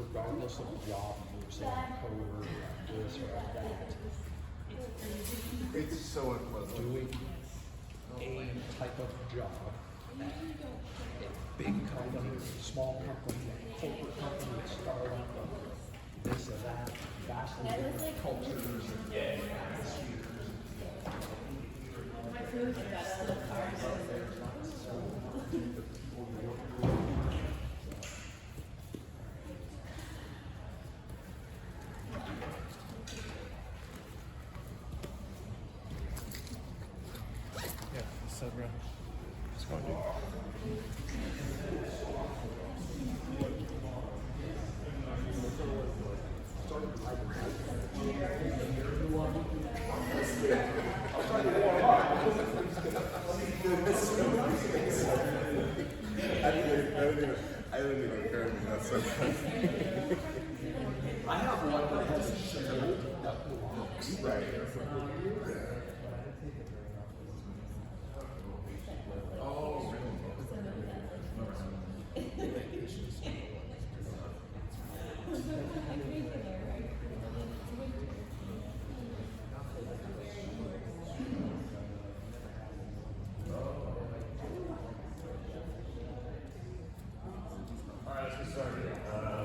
regardless of the job you're saying coder or this or that, It's so unpleasant. doing a type of job at a big company, small company, a corporate company, a startup, this or that, vastly different cultures and atmospheres. Yeah, so bro. Just go do. I don't even care. That's so funny. I have one that has a shield that locks. Right. Oh, Alright, let's get started.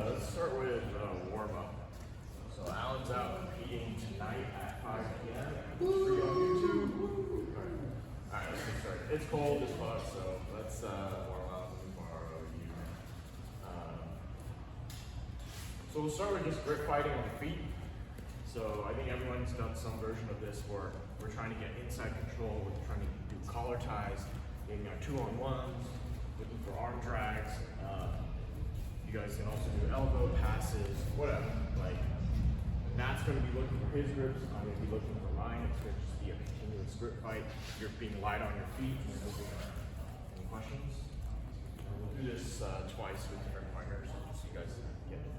Let's start with warm up. So Alan's out competing tonight at 5 p.m. Free on YouTube. Alright, let's get started. It's cold as fuck, so let's warm up and borrow you. So we'll start with just grip fighting on the feet. So I think everyone's done some version of this where we're trying to get inside control, we're trying to do collar ties, maybe our 2-on-1s, looking for arm drags. You guys can also do elbow passes, whatever. Like, Matt's going to be looking for his grips. I'm going to be looking for mine. It's going to just be a continuous grip fight. You're being light on your feet. Any questions? We'll do this twice with different partners, so you guys get it.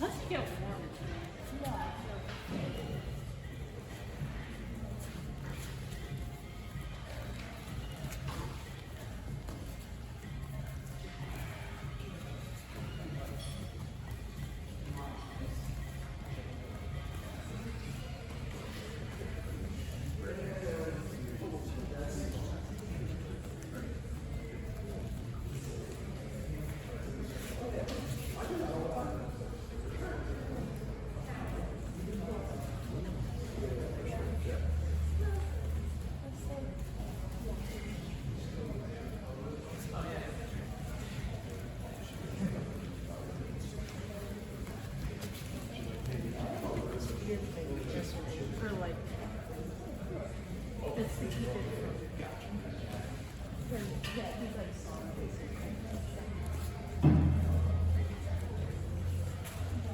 Let's get warm. For like, it's the keep it. Yeah, he's like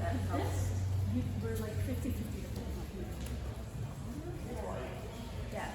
that helps. We're like 50-50. Yeah.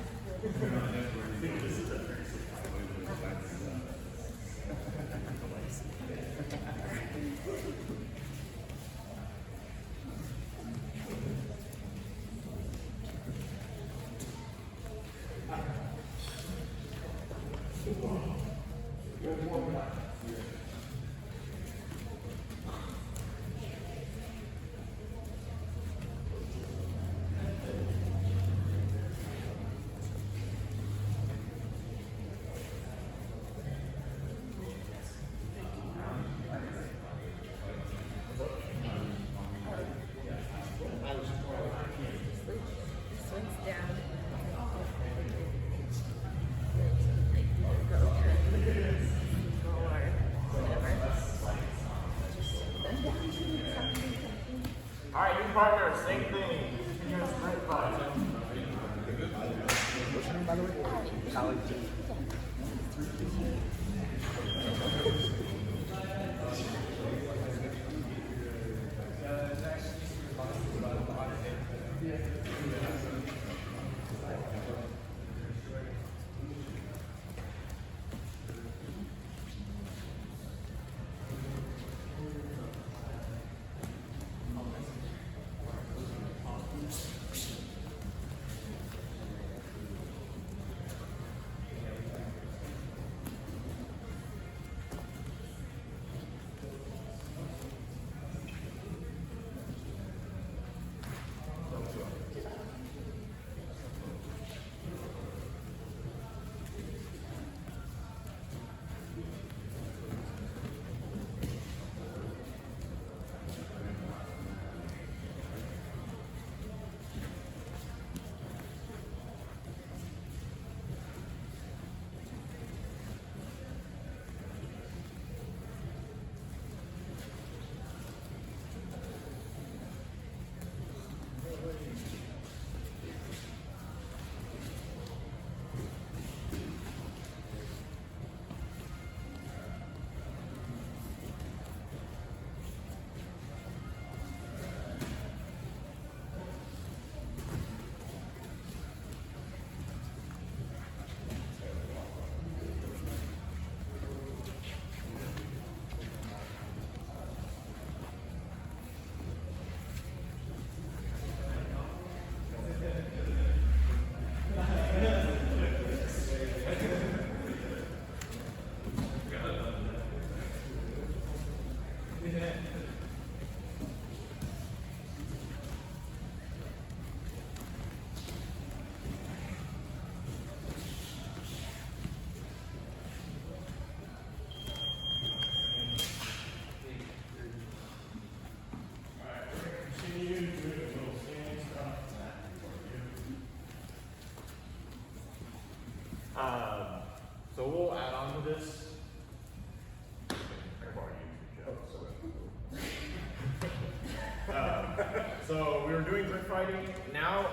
you're doing grip fighting, now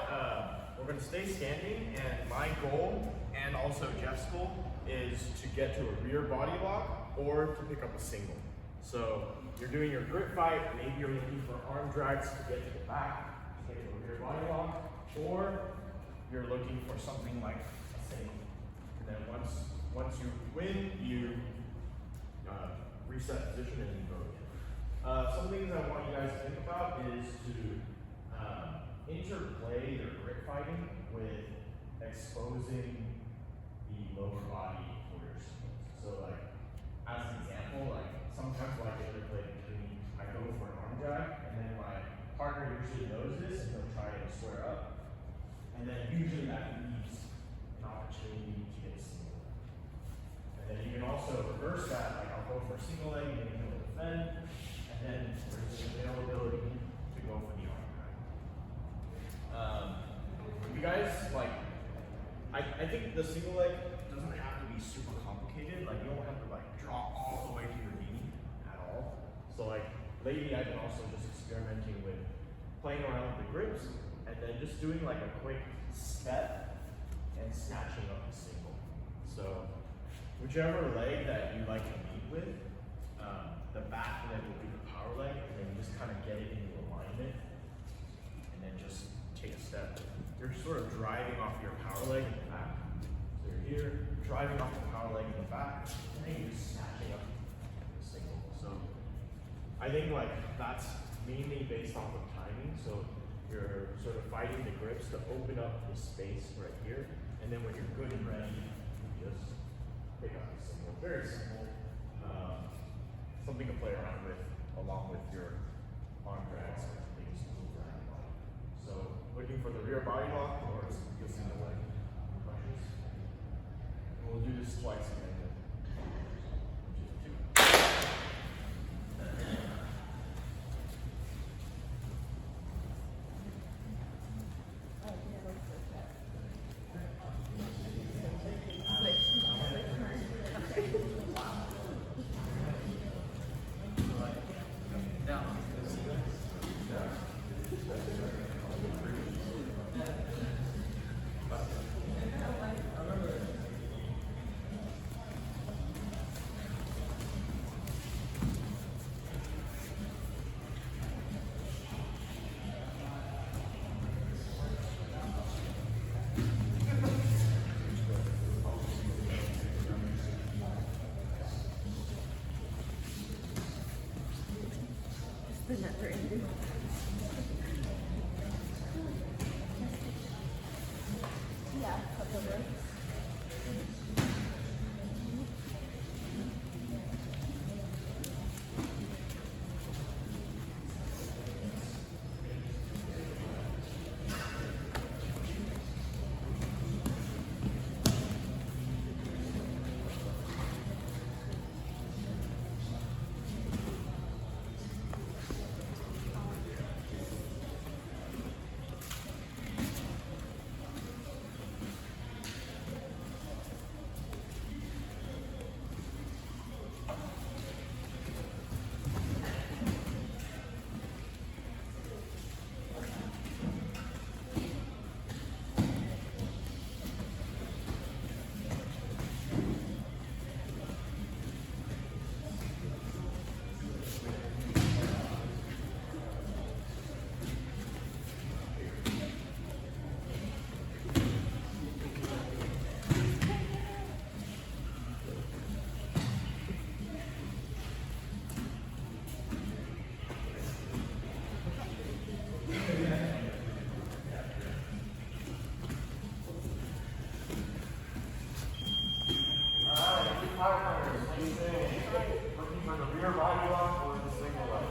we're going to stay standing, and my goal, and also Jeff's goal, is to get to a rear body lock or to pick up a single. So you're doing your grip fight, maybe you're looking for arm drags to get to the back, to get to a rear body lock, or you're looking for something like a single. And then once you win, you reset position and you go again. Some things I want you guys to think about is to interplay your grip fighting with exposing the lower body for your singles. So like, as an example, like sometimes when I interplay between, I go for an arm drag, and then my partner usually knows this and he'll try and square up. And then usually that leaves an opportunity to get a single. And then you can also reverse that, like I'll go for a single leg and then he'll defend, and then there's the availability to go for the arm drag. You guys, like, I think the single leg doesn't have to be super complicated. Like, you don't have to like draw all the way to your knee at all. So like, lately I've been also just experimenting with playing around with the grips and then just doing like a quick step and snatching up the single. So whichever leg that you like to lead with, the back leg will be the power leg, and then you just kind of get it into alignment and then just take a step. You're sort of driving off your power leg in the back. So you're here, driving off the power leg in the back, and then you're just snatching up the single. So I think like that's mainly based off of timing. So you're sort of fighting the grips to open up the space right here, and then when you're good and ready, you just pick up the single. Very simple. Something to play around with, along with your arm drags and things to move around. So looking for the rear body lock or a single leg crunches. We'll do this twice again. The never ending. Yeah, couple of rows. Looking for the rear body lock or the single leg.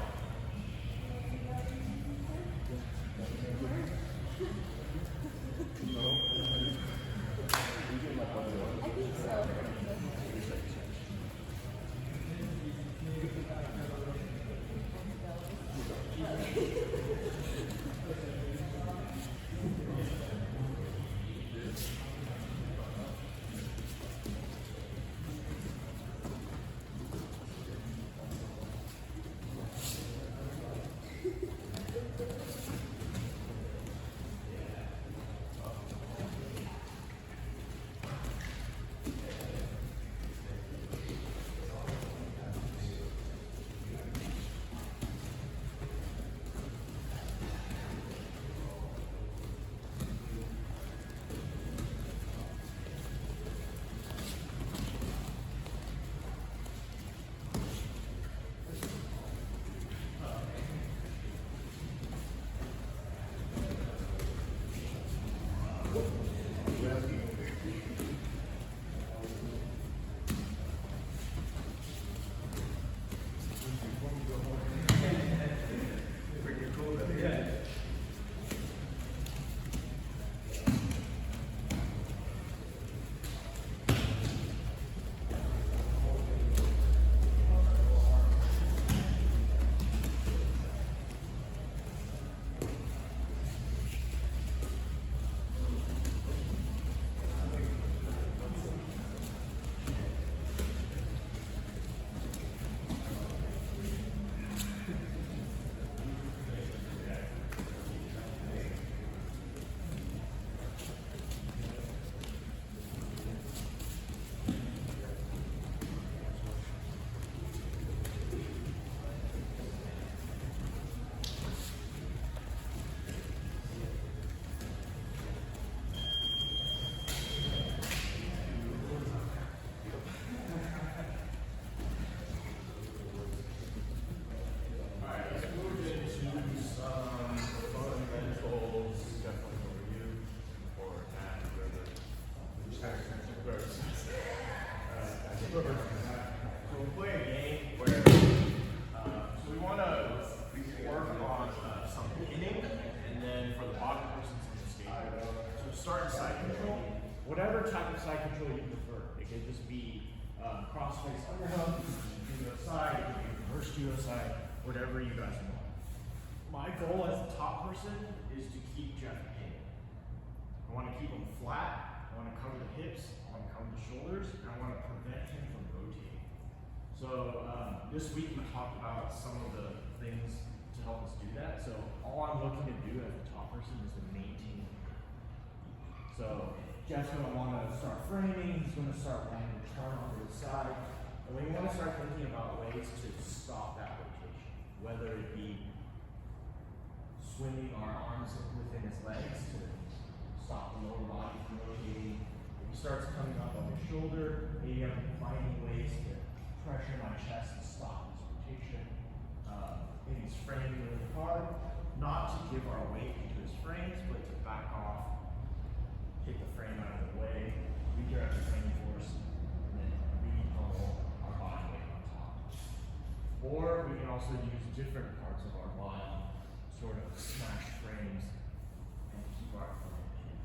I think so. crossface underhook, judo side, it could be reverse judo side, whatever you guys want. My goal as a top person is to keep Jeff in. I want to keep him flat, I want to cover the hips, I want to cover the shoulders, and I want to prevent him from rotating. So this week we talked about some of the things to help us do that. So all I'm looking to do as a top person is to maintain. So Jeff's going to want to start framing, he's going to start wanting to turn onto the side, and we want to start thinking about ways to stop that rotation, whether it be swinging our arms within his legs to stop the lower body from rotating. If he starts coming up on his shoulder, maybe I'm finding ways to pressure my chest and stop his rotation. If he's framing really hard, not to give our weight into his frames, but to back off, hit the frame out of the way, redirect the frame force, and then re-pummel our body weight on top. Or we can also use different parts of our body, sort of smash frames, and keep our frame pinned.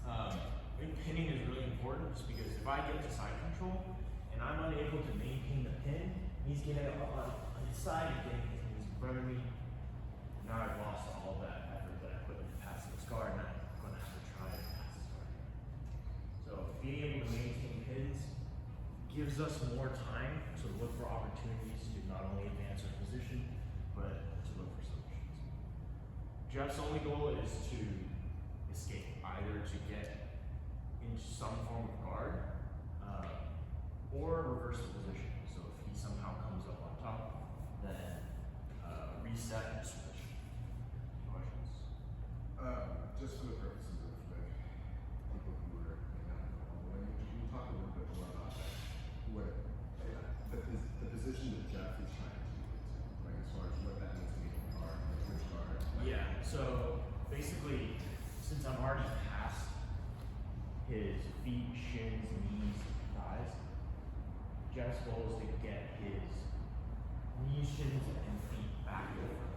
I think pinning is really important just because if I get to side control and I'm unable to maintain the pin, he's getting up on his side and getting his knees in front of me. Now I've lost all of that effort that I put into passing this guard, and I'm going to have to try to pass this guard. So being able to maintain pins gives us more time to look for opportunities to not only advance our position, but to look for solutions. Jeff's only goal is to escape, either to get into some form of guard, or reverse the position. So if he somehow comes up on top, then reset and switch. Questions? Just for the purposes of like people who are not in the language, can you talk a little bit more about that? What the position that Jeff is trying to get to, like as far as what that means to me in guard, like which guard? Like, Yeah. So basically, since I'm already past his feet, shins, knees, thighs, Jeff's goal is to get his knees, shins, and feet back over.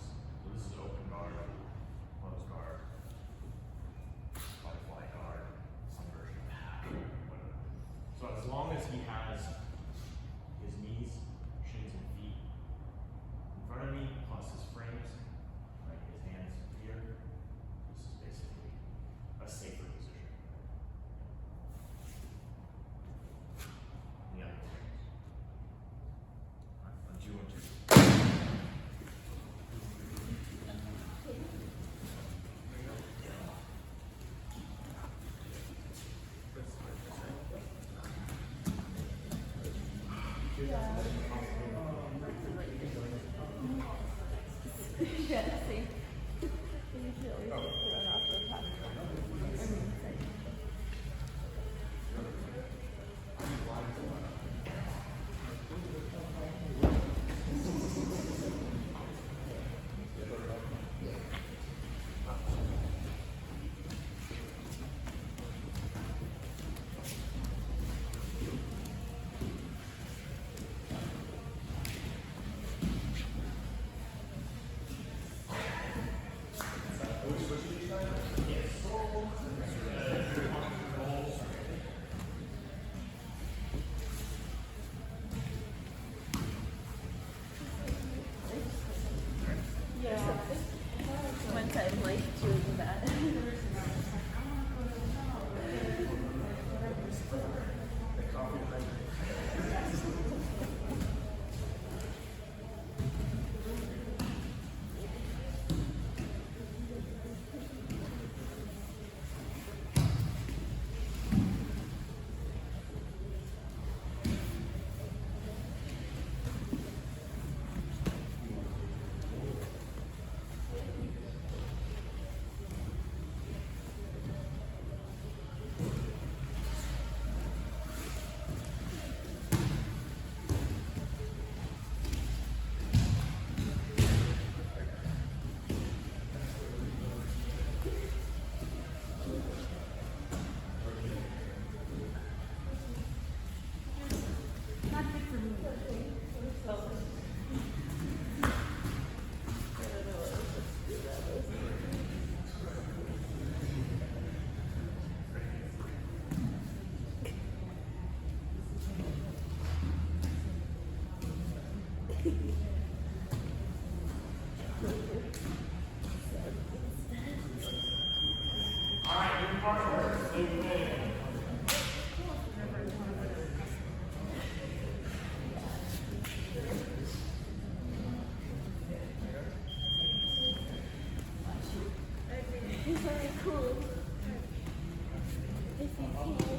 So this is open guard, closed guard, butterfly guard, some version of hack, whatever. So as long as he has his knees, shins, and feet in front of me, plus his frames, like his hands here, this is basically a safer position. Yeah. On 2 and 2. Yeah, see. We usually always get thrown off the top. Which did you try? partners, they win. He's very cool. If you can.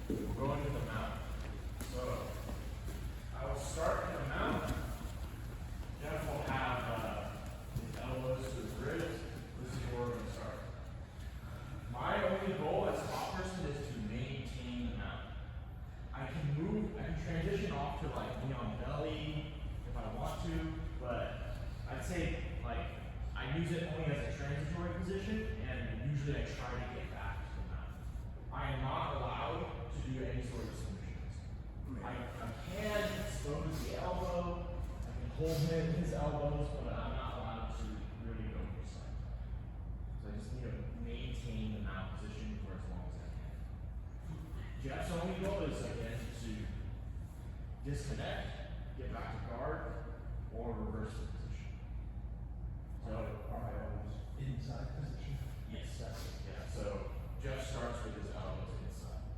We'll go into the mount. So I will start in the mount. Jeff will have his elbows to his ribs. This is where we're going to start. My only goal as a top person is to maintain the mount. I can transition off to like be on belly if I want to, but I'd say like I use it only as a transitory position, and usually I try to get back to the mount. I am not allowed to do any sort of submissions. I can expose the elbow, I can hold his elbows, but I'm not allowed to really go precise. So I just need to maintain the mount position for as long as I can. Jeff's only goal is again to disconnect, get back to guard, or reverse the position. So Are my elbows inside position? yes, that's it. Yeah. So Jeff starts with his elbows inside.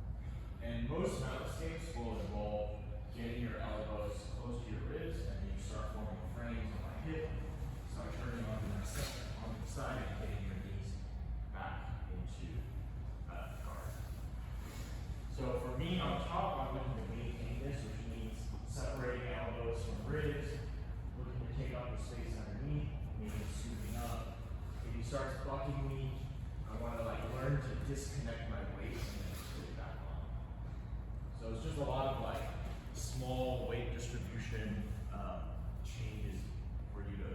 And most mount escapes will involve getting your elbows close to your ribs, and then you start forming frames on my hip, start turning on the side and getting your knees back into guard. So for me on top, I'm looking to maintain this, which means separating elbows from ribs, looking to take up the space underneath, maybe scooping up. If he starts bucking me, I want to like learn to disconnect my weight and then put it back on. So it's just a lot of like small weight distribution changes for you to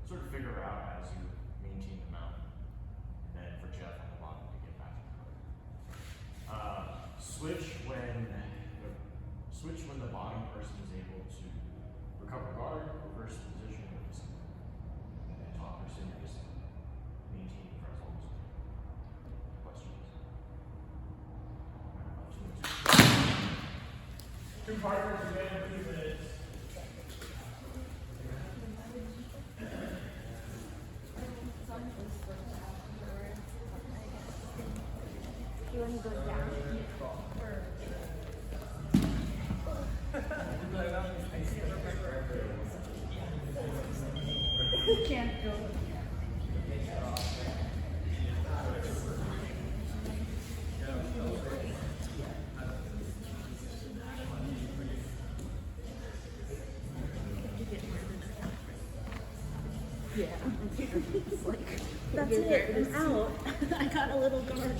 sort of figure out as you maintain the mount. And then for Jeff on the bottom to get back to guard. Switch when the bottom person is able to recover guard, reverse position, or discipline. And then top person, you're just maintaining for as long as you can. Questions? Two partners again, 2 minutes. You want to go down? Can't go. That's it. I'm out. I got a little guard.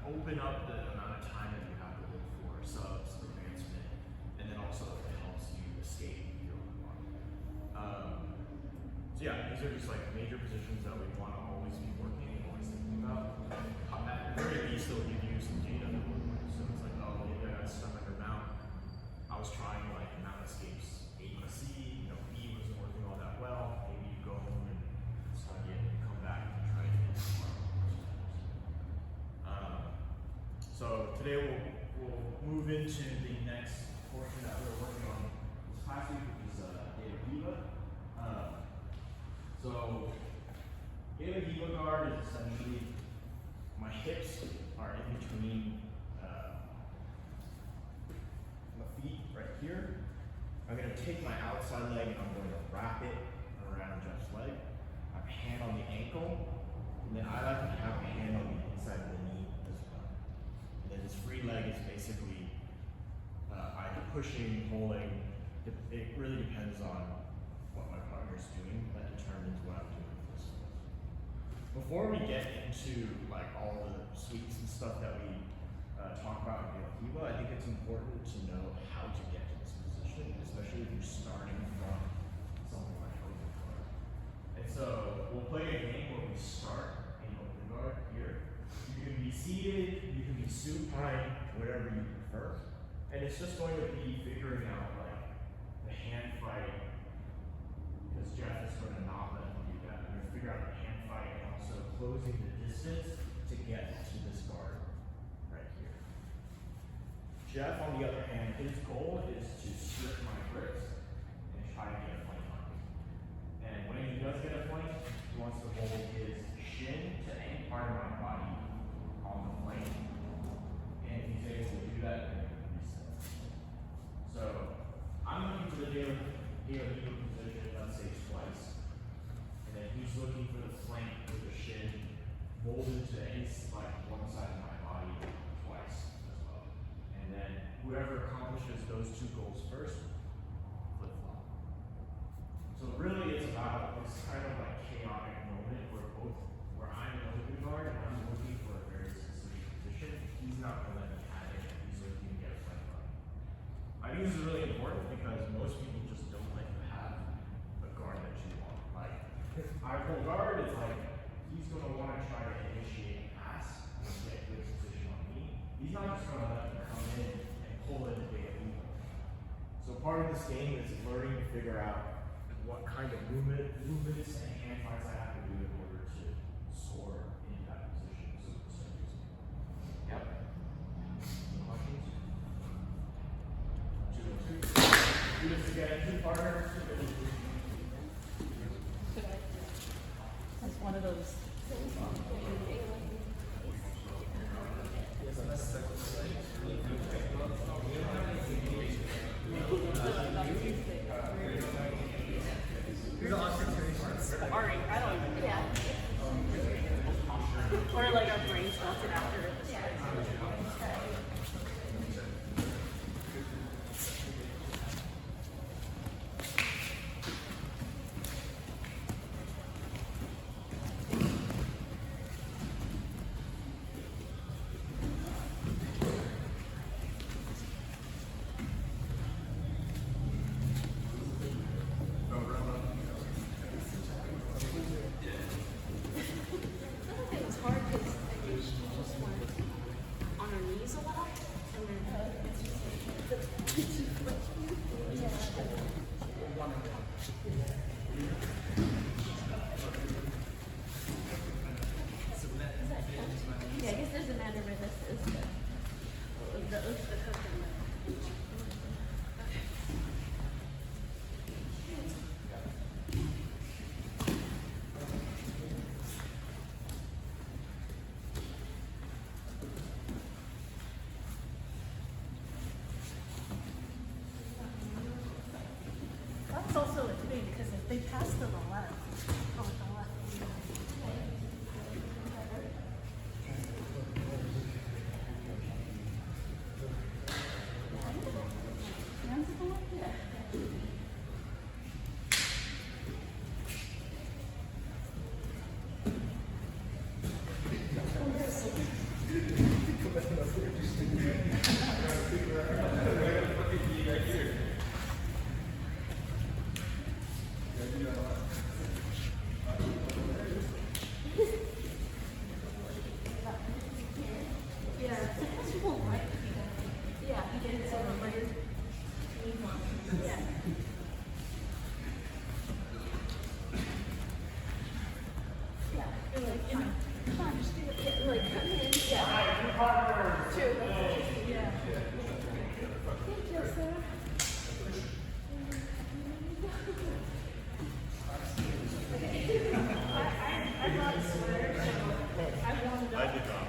Open up the amount of time that you have to look for subs, advancement, and then also it helps you escape your own body. So yeah, these are just like major positions that we want to always be working and always thinking about. At the very least, they'll give you some data to work with. So it's like, oh, maybe I got stuck under mount. I was trying like mount escapes A plus C, B wasn't working all that well. Maybe you go home and study it and come back and try it again tomorrow. So today we'll move into the next portion that we're working on this past week, which is Gala Diva. So Gala Diva guard is essentially my hips are in between my feet right here. I'm going to take my outside leg and I'm going to wrap it around Jeff's leg. I have a hand on the ankle, and then I like to have a hand on the inside of the knee as well. And then this free leg is basically either pushing, pulling. It really depends on what my partner's doing. That determines what I'm doing with this. Before we get into like all the sweeps and stuff that we talk about in Gala Diva, I think it's important to know how to get to this position, especially if you're starting from something like open guard. And so we'll play a game where we start in open guard here. You can be seated, you can be supine, whatever you prefer. And it's just going to be figuring out like the hand fight, because Jeff is going to not let him do that. We're going to figure out the hand fight and also closing the distance to get to this guard right here. Jeff, on the other hand, his goal is to strip my grips and try to get a flank on me. And when he does get a flank, he wants to hold his shin to any part of my body on the flank. And if he's able to do that, then he can reset. So I'm looking for the Gala Diva position, let's say twice. And then he's looking for the flank with the shin molded to any like one side of my body twice as well. And then whoever accomplishes those two goals first, flip flop. So really it's about this kind of like chaotic moment where I'm in open guard and I'm looking for a very specific position. He's not gonna let me have it, he's looking to get a flank on. I think this is really important because most people just don't like to have a guard that you want. Like our full guard is like he's gonna want to try to initiate a pass and get good position on me. He's not just gonna let me come in and pull in the Gala Diva. So part of this game is learning to figure out what kind of movements and hand fights I have to do in order to score in that position. Yep. Any questions? 2 and 2. Do this again. 2 partners. That's one of those. Alright, I don't know. Yeah. Or like our brains melted after it. It was hard because I think she just went on her knees a lot, and then it's just yeah, I guess there's a matter where this is the cook and That's also a thing, because if they pass to the left, oh, the left. Hands to the left? Yeah. yeah, people like yeah, he did some of my yeah. Yeah, they're like, come on, just do it. Yeah, like, come in, yeah. Alright, 2 partners. True. Yeah. Thank you, sir. I brought a sweater, so I warmed I up. did not.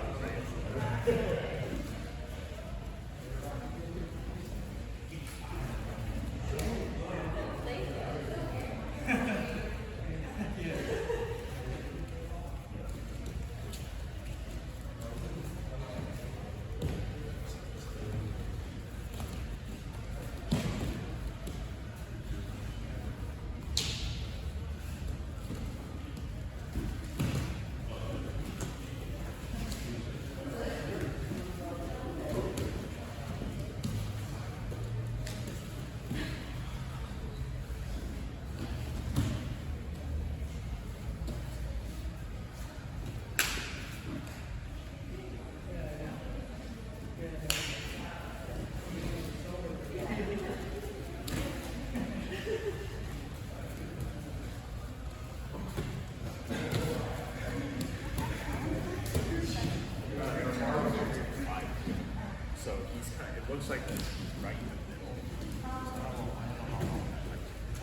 So he's kind of, it looks like he's right in the middle.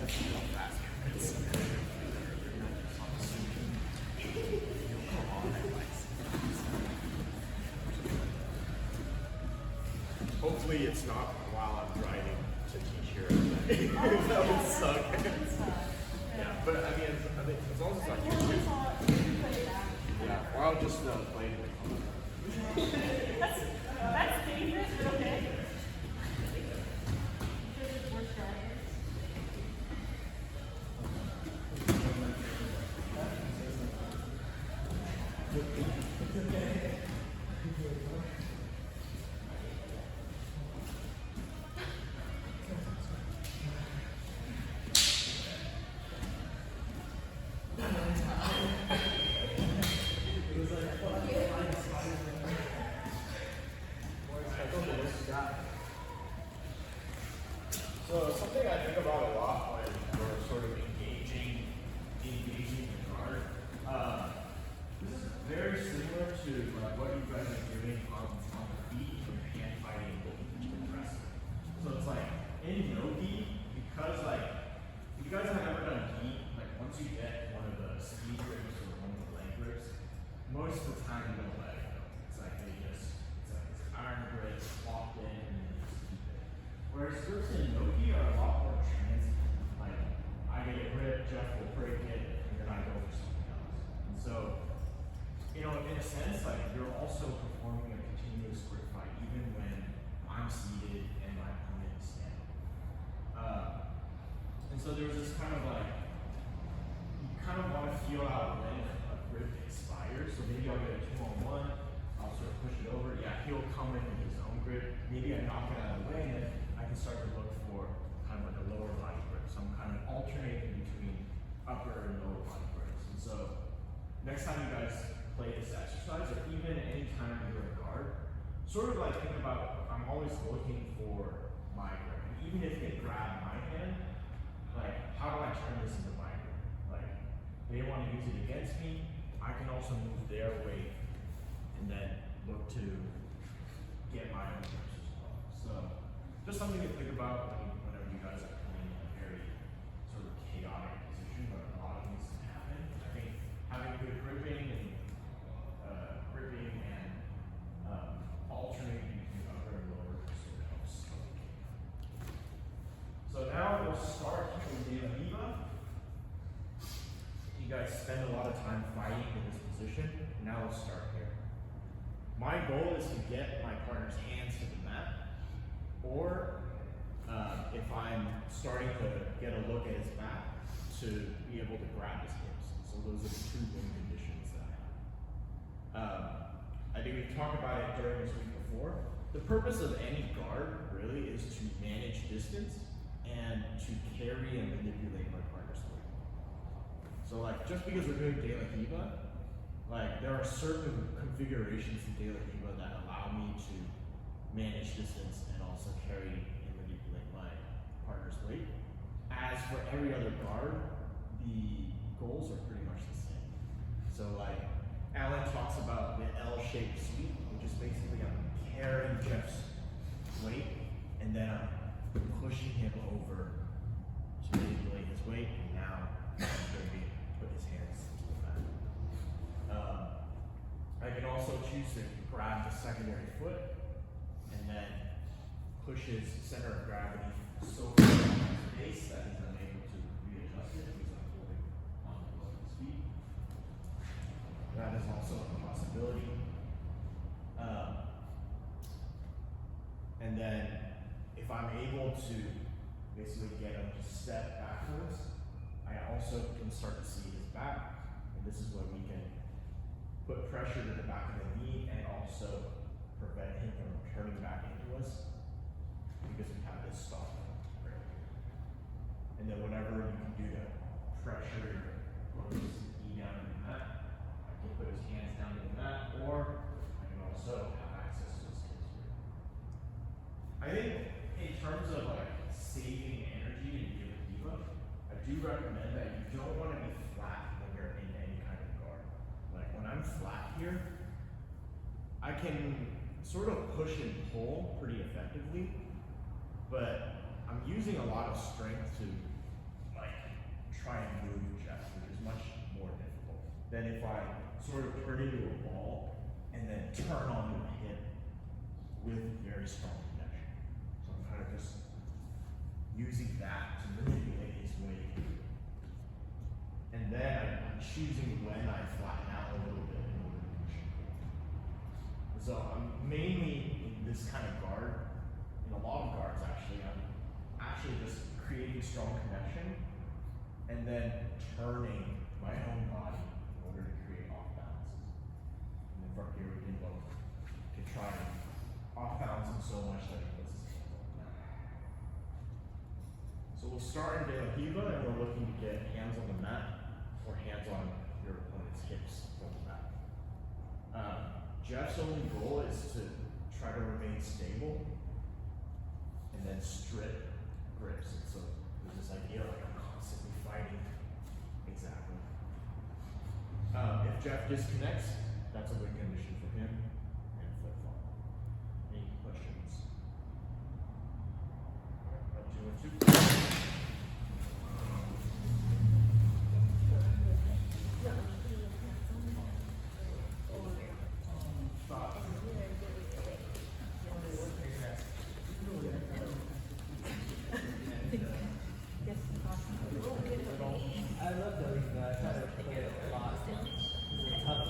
That's how fast it is. Hopefully it's not while I'm driving to teach here. That would suck. Yeah, but I mean, as long as it's on YouTube. Yeah, or I'll just play it. That's dangerous, but okay. So something I think about a lot when we're sort of engaging the guard. This is very similar to what you guys are doing on the feet when you're hand fighting with wrestling. So it's like in no-gi, because like if you guys have ever done gi, like once you get one of the ski grips or one of the leg grips, most of the time you don't let it go. It's like it's an iron grip locked in and then you just keep it. Whereas grips in no-gi are a lot more transient. Like, I get a grip, Jeff will break it, and then I go for something else. And so, you know, in a sense, like, you're also performing a continuous grip fight, even when I'm seated and my opponent is standing. And so there's this kind of like, you kind of want to feel out when a grip expires. So maybe I'll get a 2-on-1, I'll sort of push it over. Yeah, he'll come in with his own grip. Maybe I knock it out of the way, and then I can start to look for kind of like a lower body grip. So I'm kind of alternating between upper and lower body grips. And so next time you guys play this exercise, or even any time you're a guard, sort of like think about, I'm always looking for my grip. And even if they grab my hand, like how do I turn this into my grip? Like they want to use it against me, I can also move their weight and then look to get my own grips as well. So just something to think about whenever you guys are playing a very sort of chaotic position, but a lot of things can happen. I think having good gripping and alternating between upper and lower sort of helps. So now we'll start in De La Riva. You guys spend a lot of time fighting in this position. Now we'll start here. My goal is to get my partner's hands to the mat, or if I'm starting to get a look at his back, to be able to grab his hips. So those are the two win conditions that I have. I think we've talked about it during this week before. The purpose of any guard really is to manage distance and to carry and manipulate my partner's weight. So like, just because we're doing De La Riva, like there are certain configurations in De La Riva that allow me to manage distance and also carry and manipulate my partner's weight. As for every other guard, the goals are pretty much the same. So like, Alan talks about the L-shaped sweep, which is basically I'm carrying Jeff's weight, and then I'm pushing him over to manipulate his weight, and now he's going to put his hands to the mat. I can also choose to grab the secondary foot and then push his center of gravity so far on his base that he's unable to readjust it because I'm holding on to both his feet. That is also a possibility. And then if I'm able to basically get him to step backwards, I also can start to see his back, and this is where we can put pressure to the back of the knee and also prevent him from turning back into us because we have this stop right here. And then whatever you can do to pressure your opponent's knee down to the mat, I can put his hands down to the mat, or I can also have access to his hips here. I think in terms of like saving energy and giving diva, I do recommend that you don't want to be flat when you're in any kind of guard. Like when I'm flat here, I can sort of push and pull pretty effectively, but I'm using a lot of strength to like try and move Jeff, which is much more difficult than if I sort of turn into a ball and then turn onto a hip with very strong connection. So I'm kind of just using that to manipulate his weight. And then I'm choosing when I flatten out a little bit in order to push and pull. So I'm mainly in this kind of guard, in a lot of guards actually, I'm actually just creating strong connection and then turning my own body in order to create off balances. And then from here we can look to try and off balance him so much that he puts his hands on the mat. So we'll start in De La Hiva, and we're looking to get hands on the mat or hands on your opponent's hips from the back. Jeff's only goal is to try to remain stable and then strip grips. And so there's this idea like I'm constantly fighting. Exactly. If Jeff disconnects, that's a win condition for him, and flip flop. Any questions? 1, 2, 1, 2. I love the arena. I try to play it a lot.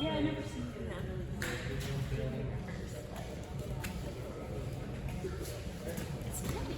Yeah, I never seen him that really. It's heavy.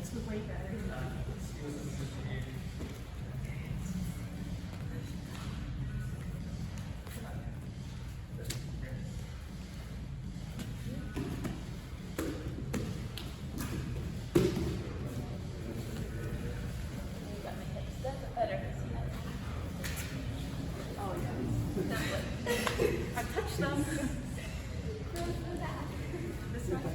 It's way better. Got my hips. That's better. Oh yeah. I touched them. This one.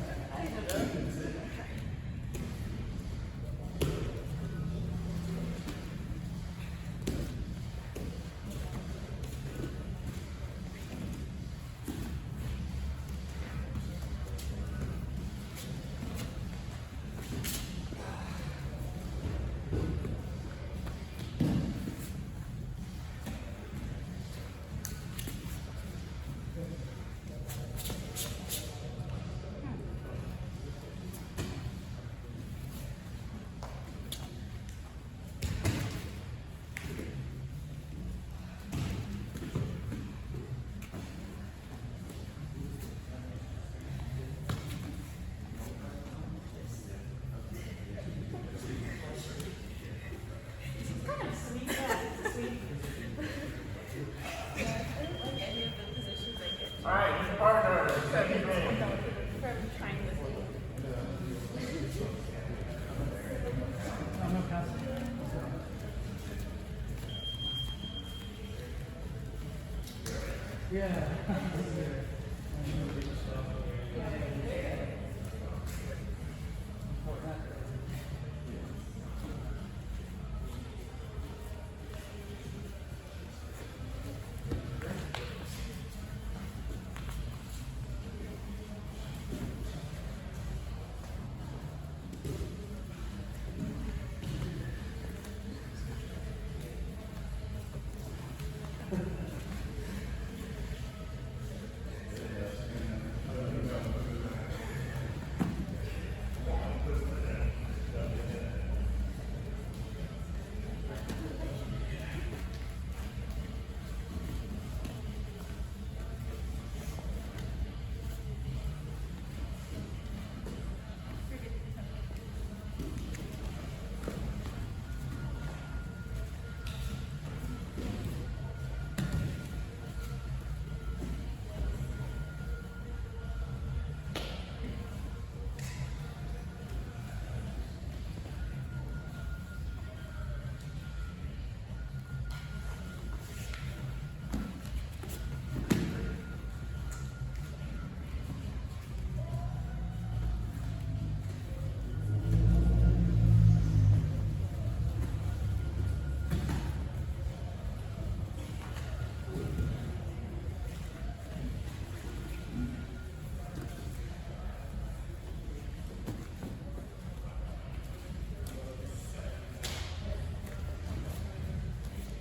Yeah.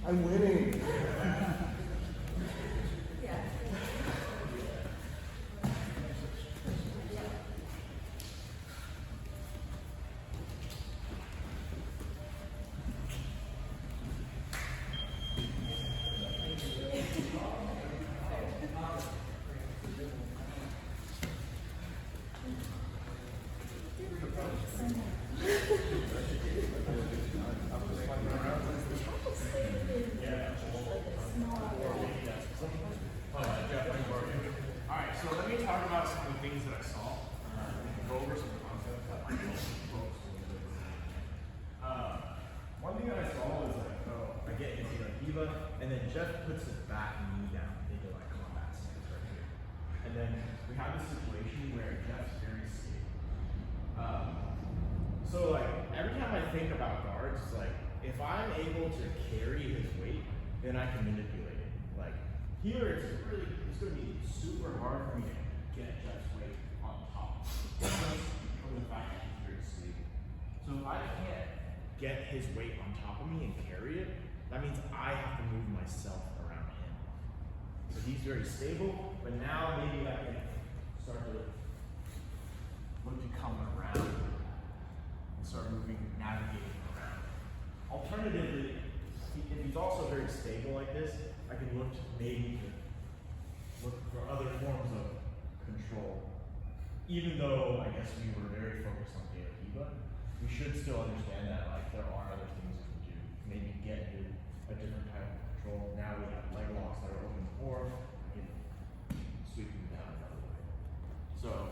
I'm winning. Alright, so let me talk about some of the things that I saw. We can go over some concepts that I know folks will really one thing that I saw was like, I get into the diva, and then Jeff puts his back knee down into like combat stance right here. And then we have this situation where Jeff's very stable. So like every time I think about guards, it's like if I'm able to carry his weight, then I can manipulate it. Like here, it's going to be super hard for me to get Jeff's weight on top because of the fact that he's very stable. So if I can't get his weight on top of me and carry it, that means I have to move myself around him. So he's very stable, but now maybe I can start to look to come around and start moving, navigating around. Alternatively, if he's also very stable like this, I can look to maybe look for other forms of control. Even though I guess we were very focused on Data Kiba, we should still understand that like there are other things we can do. Maybe get into a different type of control. Now we have leg locks that are open for, we can sweep him down another way. So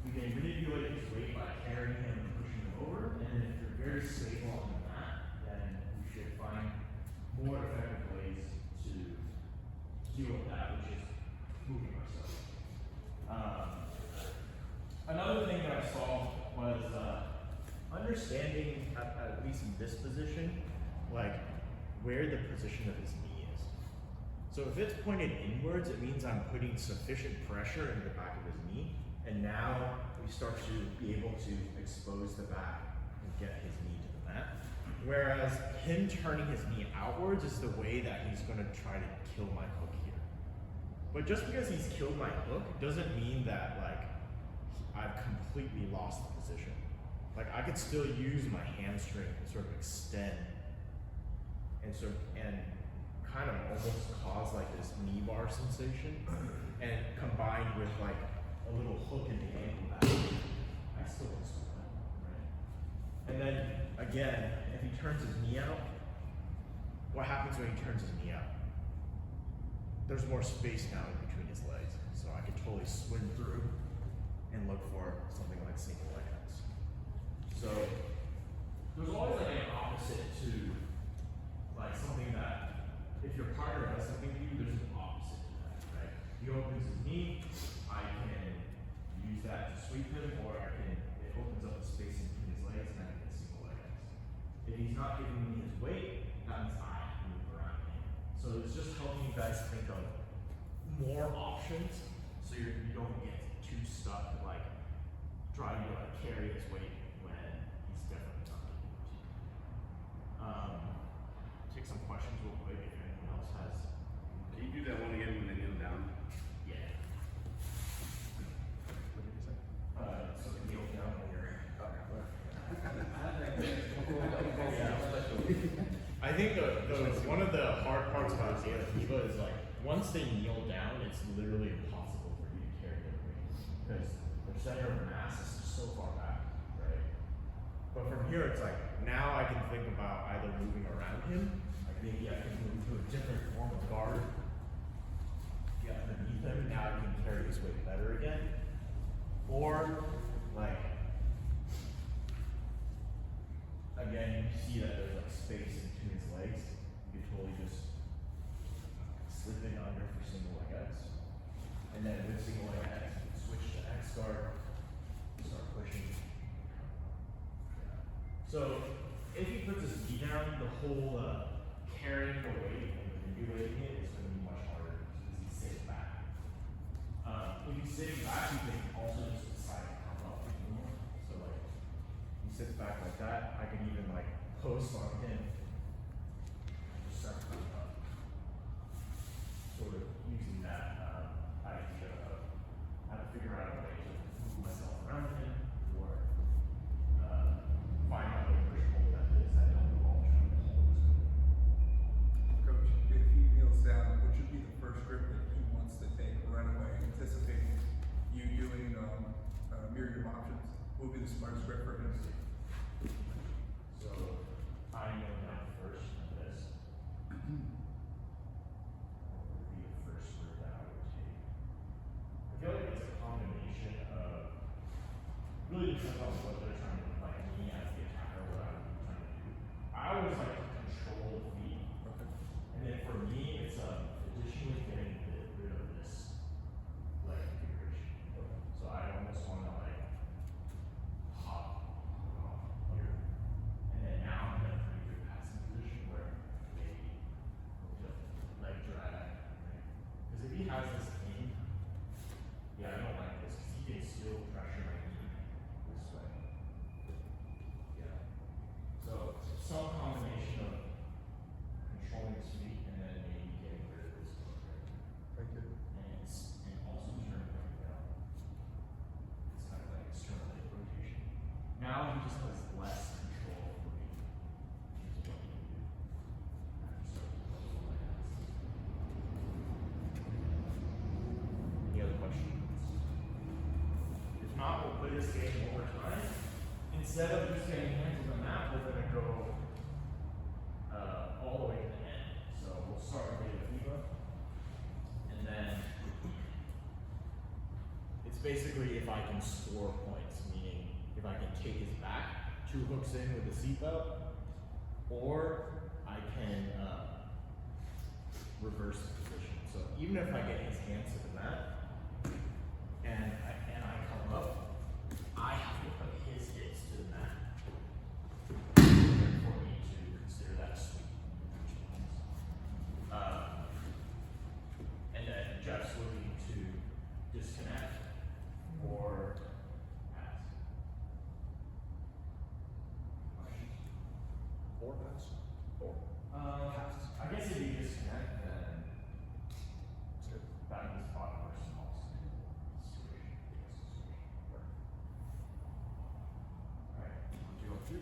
we can manipulate his weight by carrying him and pushing him over, and then if you're very stable on the mat, then we should find more effective ways to deal with that, which is moving ourselves. Another thing that I saw was understanding, at least in this position, like where the position of his knee is. So if it's pointed inwards, it means I'm putting sufficient pressure into the back of his knee, and now we start to be able to expose the back and get his knee to the mat. Whereas him turning his knee outwards is the way that he's going to try to kill my hook here. But just because he's killed my hook doesn't mean that like I've completely lost the position. Like I could still use my hamstring to sort of extend and kind of almost cause like this knee bar sensation, and combined with like a little hook in the ankle back, I still can still win, right? And then again, if he turns his knee out, what happens when he turns his knee out? There's more space now in between his legs, so I could totally swim through and look for something like single leg outs. So there's always like an opposite to like something that if your partner does something to you, there's an opposite to that. that to sweep him, or it opens up the space in between his legs and I can single leg X. If he's not giving me his weight, that means I have to move around him. So it's just helping you guys think of more options so you don't get too stuck like trying to like carry his weight when he's definitely not giving it to you. Take some questions real quick if anyone else has. Can you do that one again when they kneel down? Yeah. What did you say? So kneel down when you're. I think one of the hard parts about Zeta Kiva is like once they kneel down, it's literally impossible for you to carry their weight because their center of mass is so far back, right? But from here, it's like now I can think about either moving around him, like maybe I can move to a different form of guard, get underneath him. Now I can carry his weight better again, or like. Again, you see that there's like space in between his legs. You can totally just slip in under for single leg X. And then with single leg X, you can switch to X guard, start pushing. Yeah. So if he puts his knee down, the whole carrying the weight and manipulating it is going to be much harder because he's sitting back. If he's sitting back, you can also just decide to come up even more. So like, he sits back like that, I can even like post on him. Just start coming up. Sort of using that idea of how to figure out a way to move myself around him or find other push-pull methods that don't involve trying to hold his weight. Coach, if he kneels down, what should be the first grip that he wants to take right away, anticipating you doing myriad of options? What would be the smartest grip for him? So I know down first on this. What would be the first word that I would take? I feel like it's a combination of really depends on what they're trying to like me as the attacker, what I would be trying to do. I always like to control the feet. Okay. And then for me it's additionally getting rid of this leg configuration. So I almost wanna like hop here. And then now I'm in a pretty good passing position where maybe he'll leg drag, right? Because if he has this in, yeah, I don't like this because he can still pressure my knee this way. Yeah. So some combination of controlling his feet and then maybe getting rid of this foot right here. Thank you. And also turning right down. It's kind of like external hip rotation. Now he just has less control over me in terms of what he can do. I can start to close all my hands. Any other questions? If not, we'll play this game one more time. Instead of just getting hands on the map, we're gonna go all the way to the end. So we'll start with Viva. And then it's basically if I can score points, meaning if I can take his back 2 hooks in with the seatbelt, or I can reverse the position. So even if I get his hands to the mat and I come up, I have to put his hips to the mat for me to consider that a sweep. And then Jeff's looking to disconnect or pass. Questions? Or pass? Or I guess if you disconnect, then that means spot versus small situation. Alright, 1, 2, 3.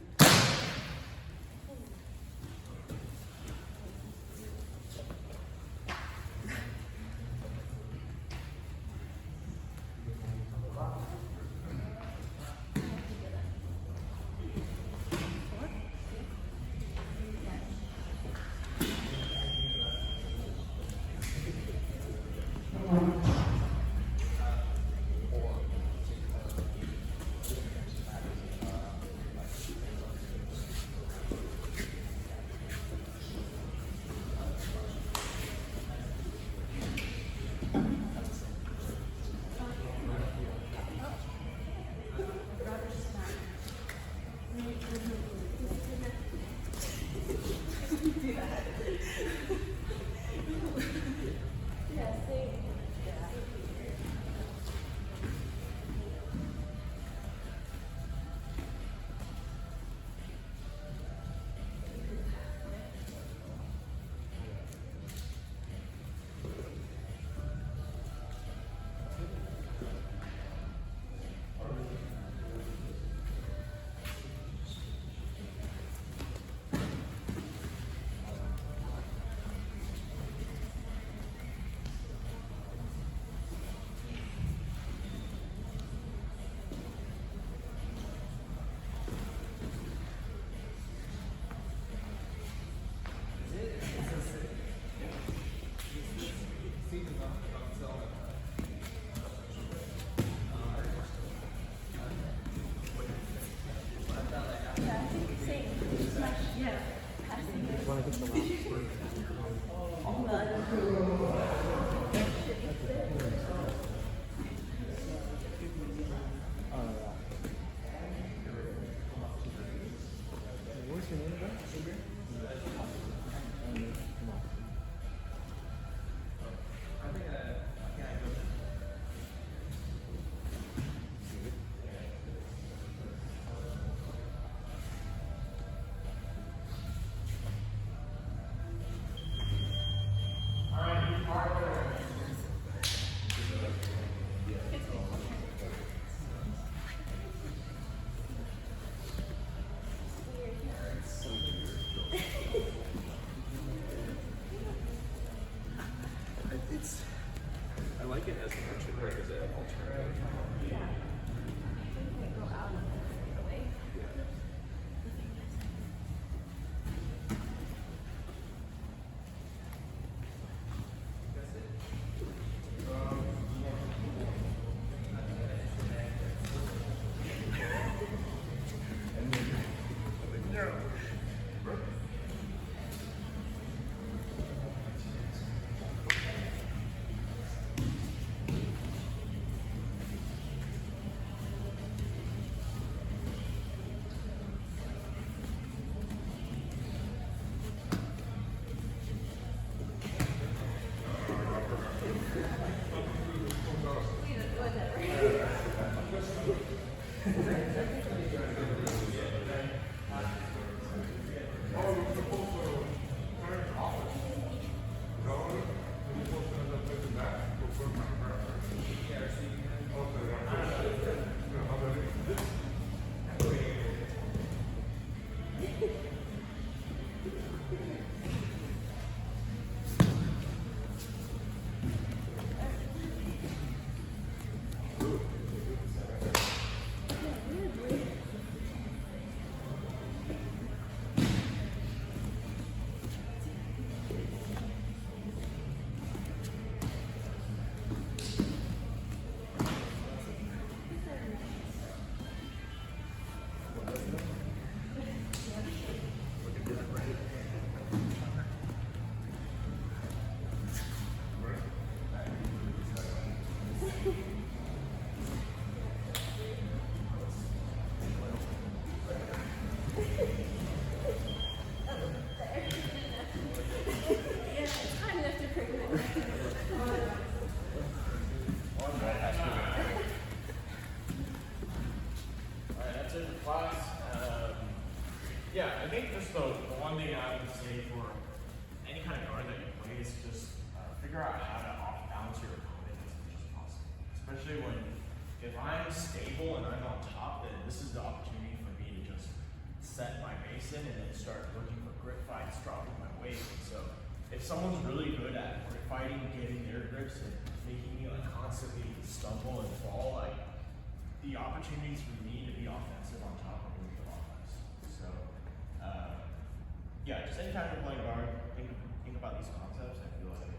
What's your name again? I like it as an alternative. Yeah. We can't go out of the way. Yeah, I think just the one thing I would say for any kind of guard that you play is just figure out how to off balance your opponent as much as possible. Especially when, if I'm stable and I'm on top, then this is the opportunity for me to just set my base in and then start looking for grip fights, dropping my weight. So if someone's really good at grip fighting, getting their grips and making me like constantly stumble and fall, like the opportunities for me to be offensive on top of really good offense. So yeah, just anytime you're playing guard, think about these concepts. I feel like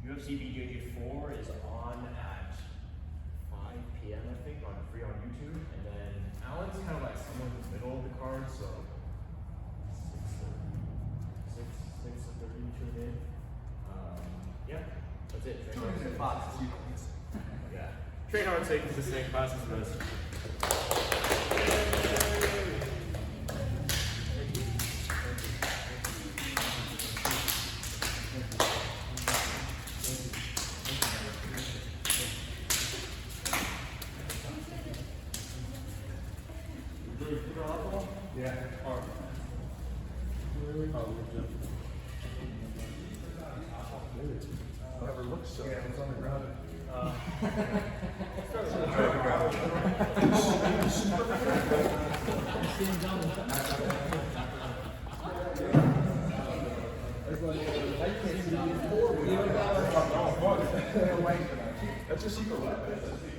UFC BJJ 4 is on at 5 p.m. I think on free on YouTube, and then Alan's kind of like somewhere in the middle of the card, so 6:30 tune in. Yeah, that's it. Train hard, stay focused. Yeah, train hard, stay consistent, classes best. Yeah. Never looks so. Yeah, it's on the ground. That's a secret weapon.